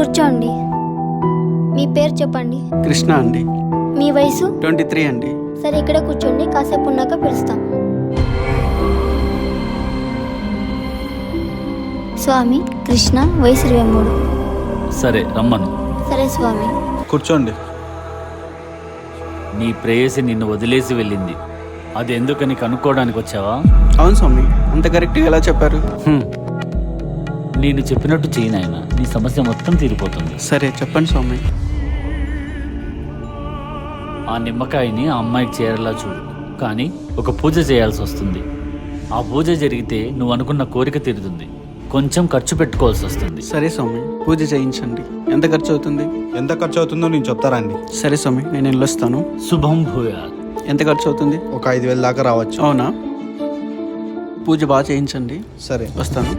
కూర్చోండి. మీ పేరు చెప్పండి. కృష్ణ అండి. మీ వయసు? 23 అండి. సరే, ఇక్కడ కూర్చోండి, కాసేపు ఉన్నాక పిలుస్తాం. స్వామి కృష్ణ, వయసు 23. సరే రమ్మను. సరే స్వామి. కూర్చోండి. నీ ప్రేయసి నిన్ను వదిలేసి వెళ్ళింది, అది ఎందుకని కనుక్కోవడానికి వచ్చావా? అవును స్వామి, అంత కరెక్ట్గా ఎలా చెప్పారు? నేను చెప్పినట్టు చెయ్యి నాయనా, నీ సమస్య మొత్తం తీరిపోతుంది. సరే చెప్పండి స్వామి. ఆ నిమ్మకాయని ఆ అమ్మాయికి చేరేలా చూడు, కానీ ఒక పూజ చేయాల్సి వస్తుంది. ఆ పూజ జరిగితే నువ్వు అనుకున్న కోరిక తీరుతుంది. కొంచెం ఖర్చు పెట్టుకోవాల్సి వస్తుంది. సరే స్వామి, పూజ చేయించండి. ఎంత ఖర్చు అవుతుంది? ఎంత ఖర్చు అవుతుందో నేను చెప్తారండి. సరే స్వామి, నేను వెళ్ళొస్తాను. శుభం భూయాత్. ఎంత ఖర్చు అవుతుంది? ఒక 5,000 దాకా రావచ్చు. అవునా? పూజ బాగా చేయించండి. సరే వస్తాను.